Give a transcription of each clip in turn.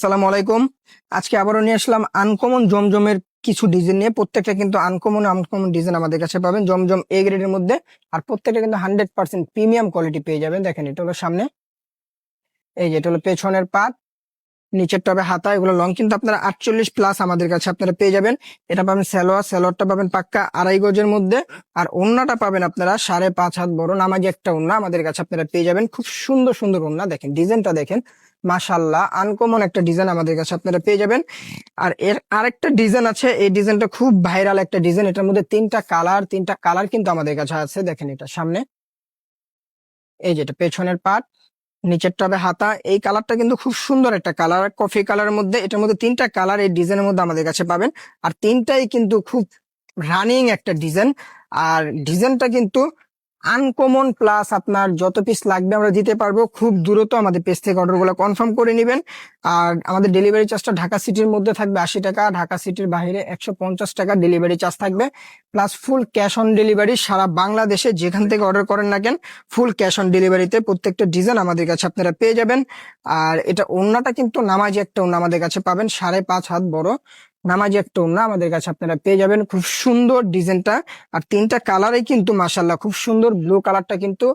আসসালামু আলাইকুম। আজকে আবারও নিয়ে আসলাম আনকমন জমজমের কিছু ডিজাইন নিয়ে। প্রত্যেকটা কিন্তু আনকমন আনকমন ডিজাইন আমাদের কাছে পাবেন জমজম এ গ্রেডের মধ্যে। আর প্রত্যেকটা কিন্তু 100% প্রিমিয়াম কোয়ালিটি পেয়ে যাবেন। দেখেন, এটা হলো সামনে, এই যে এটা হলো পেছনের পাট, নিচের টবে হাতা, এগুলো লং কিন্তু আপনারা 48+ আমাদের কাছে আপনারা পেয়ে যাবেন। এটা পাবেন সালোয়ারটা পাবেন পাক্কা 2.5 গজের মধ্যে। আর ওড়নাটা পাবেন আপনারা 5.5 হাত বড় নামাজি একটা ওড়না আমাদের কাছে আপনারা পেয়ে যাবেন। খুব সুন্দর সুন্দর ওড়না, দেখেন ডিজাইনটা দেখেন, মাশাল্লাহ আনকমন একটা ডিজাইন আমাদের কাছে আপনারা পেয়ে যাবেন। আর এর আরেকটা ডিজাইন আছে, এই ডিজাইনটা খুব ভাইরাল একটা ডিজাইন। এটার মধ্যে তিনটা কালার কিন্তু আমাদের কাছে আছে। দেখেন, এটা সামনে, এই যেটা পেছনের পাট, নিচের টবে হাতা। এই কালারটা কিন্তু খুব সুন্দর একটা কালার, কফি কালারের মধ্যে। এটার মধ্যে তিনটা কালার এই ডিজাইনের মধ্যে আমাদের কাছে পাবেন। আর তিনটাই কিন্তু খুব রানিং একটা ডিজাইন। আর ডিজাইনটা কিন্তু আনকমন, প্লাস আপনার যত পিস লাগবে আমরা দিতে পারবো। খুব দ্রুত আমাদের পেজ থেকে অর্ডারগুলো কনফার্ম করে নেবেন। আর আমাদের ডেলিভারি চার্জটা ঢাকা সিটির মধ্যে থাকবে 80 টাকা, ঢাকা সিটির বাইরে 150 টাকা ডেলিভারি চার্জ থাকবে। Plus full cash on delivery, সারা বাংলাদেশে যেখান থেকে অর্ডার করেন না কেন ফুল ক্যাশ অন ডেলিভারিতে প্রত্যেকটা ডিজাইন আমাদের কাছে আপনারা পেয়ে যাবেন। আর এটা ওড়নাটা কিন্তু নামাজি একটা ওড়না আমাদের কাছে পাবেন, 5.5 হাত বড় নামাজি একটা ওড়না আমাদের কাছে আপনারা পেয়ে যাবেন। খুব সুন্দর ডিজাইনটা। আর তিনটা কালারই কিন্তু মাশাল্লাহ খুব সুন্দর। ব্লু কালারটা কিন্তু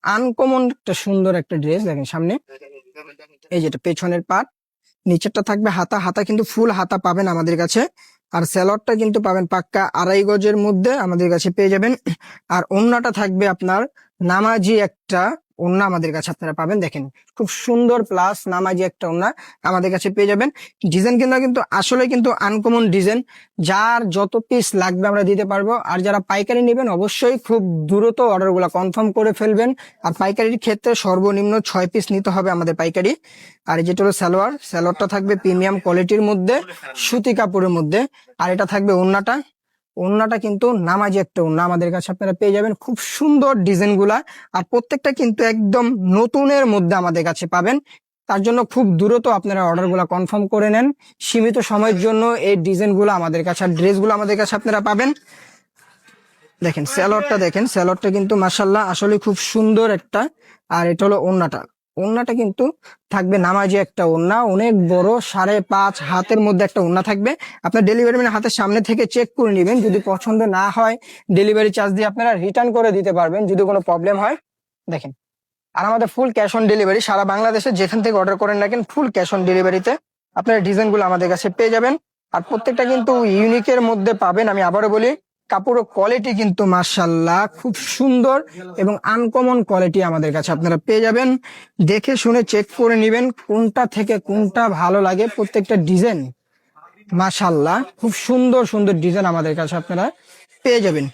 আনকমন একটা সুন্দর একটা ড্রেস। দেখেন সামনে, এই যেটা পেছনের পাট, নিচেরটা থাকবে হাতা, হাতা কিন্তু ফুল হাতা পাবেন আমাদের কাছে। আর স্যালোয়ারটা কিন্তু পাবেন পাক্কা 2.5 গজের মধ্যে আমাদের কাছে পেয়ে যাবেন। আর ওড়নাটা থাকবে আপনার নামাজি একটা ওড়না আমাদের কাছে আপনারা পাবেন। দেখেন খুব সুন্দর, প্লাস নামাজি একটা ওড়না আমাদের কাছে পেয়ে যাবেন। ডিজাইন কিন্তু আসলে কিন্তু আনকমন ডিজাইন। যার যত পিস লাগবে আমরা দিতে পারবো। আর যারা পাইকারি নেবেন অবশ্যই খুব দ্রুত অর্ডার গুলা কনফার্ম করে ফেলবেন। আর পাইকারির ক্ষেত্রে সর্বনিম্ন 6 পিস নিতে হবে আমাদের পাইকারি। আর যেটা হলো সালোয়ারটা থাকবে প্রিমিয়াম কোয়ালিটির মধ্যে, সুতি কাপড়ের মধ্যে। আর এটা থাকবে ওড়নাটা কিন্তু নামাজি একটা ওড়না আমাদের কাছে আপনারা পেয়ে যাবেন। খুব সুন্দর ডিজাইন গুলা। আর প্রত্যেকটা কিন্তু একদম নতুনের মধ্যে আমাদের কাছে পাবেন। তার জন্য খুব দ্রুত আপনারা অর্ডার গুলা কনফার্ম করে নেন। সীমিত সময়ের জন্য এই ডিজাইন গুলো আমাদের কাছে, আর ড্রেস গুলো আমাদের কাছে আপনারা পাবেন। দেখেন স্যালোয়ারটা কিন্তু মাশাল্লাহ আসলে খুব সুন্দর একটা। আর এটা হলো ওড়নাটা কিন্তু থাকবে নামাজি একটা ওড়না, অনেক বড়, 5.5 হাতের মধ্যে একটা ওড়না থাকবে। আপনার ডেলিভারি ম্যান হাতের সামনে থেকে চেক করে নেবেন। যদি পছন্দ না হয় ডেলিভারি চার্জ দিয়ে আপনারা রিটার্ন করে দিতে পারবেন যদি কোনো প্রবলেম হয়। দেখেন, আর আমাদের ফুল ক্যাশ অন ডেলিভারি, সারা বাংলাদেশে যেখান থেকে অর্ডার করেন না কেন ফুল ক্যাশ অন ডেলিভারিতে আপনারা ডিজাইন গুলো আমাদের কাছে পেয়ে যাবেন। আর প্রত্যেকটা কিন্তু ইউনিকের মধ্যে পাবেন। আমি আবারও বলি, কাপড়ের কোয়ালিটি কিন্তু মাশাল্লাহ খুব সুন্দর এবং আনকমন কোয়ালিটি আমাদের কাছে আপনারা পেয়ে যাবেন। দেখে শুনে চেক করে নেবেন কোনটা থেকে কোনটা ভালো লাগে। প্রত্যেকটা ডিজাইন মাশাল্লাহ খুব সুন্দর সুন্দর ডিজাইন আমাদের কাছে আপনারা পেয়ে যাবেন।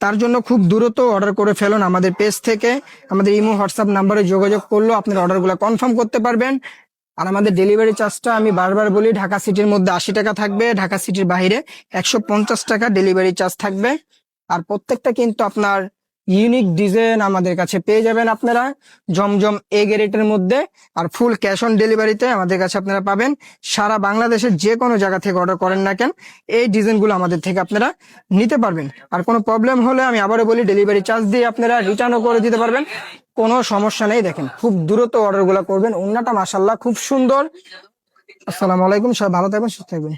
তার জন্য খুব দ্রুত অর্ডার করে ফেলুন আমাদের পেজ থেকে। আমাদের ইমো হোয়াটসঅ্যাপ নাম্বারে যোগাযোগ করলেও আপনারা অর্ডারগুলো কনফার্ম করতে পারবেন। আর আমাদের ডেলিভারি চার্জটা আমি বারবার বলি, ঢাকা সিটির মধ্যে 80 টাকা থাকবে, ঢাকা সিটির বাইরে 150 টাকা ডেলিভারি চার্জ থাকবে। আর প্রত্যেকটা কিন্তু আপনার ইউনিক ডিজাইন আমাদের কাছে পেয়ে যাবেন আপনারা জমজম এ গ্রেডের মধ্যে। আর ফুল ক্যাশ অন ডেলিভারিতে আমাদের কাছে আপনারা পাবেন। সারা বাংলাদেশের যে কোনো জায়গা থেকে অর্ডার করেন না কেন এই ডিজাইনগুলো আমাদের থেকে আপনারা নিতে পারবেন। আর কোনো প্রবলেম হলে আমি আবারও বলি, ডেলিভারি চার্জ দিয়ে আপনারা রিটার্নও করে দিতে পারবেন, কোনো সমস্যা নেই। দেখেন খুব দ্রুত অর্ডার গুলা করবেন। ওড়নাটা মাশাল্লাহ খুব সুন্দর। আসসালামু আলাইকুম, সবাই ভালো থাকবেন, সুস্থ থাকবেন।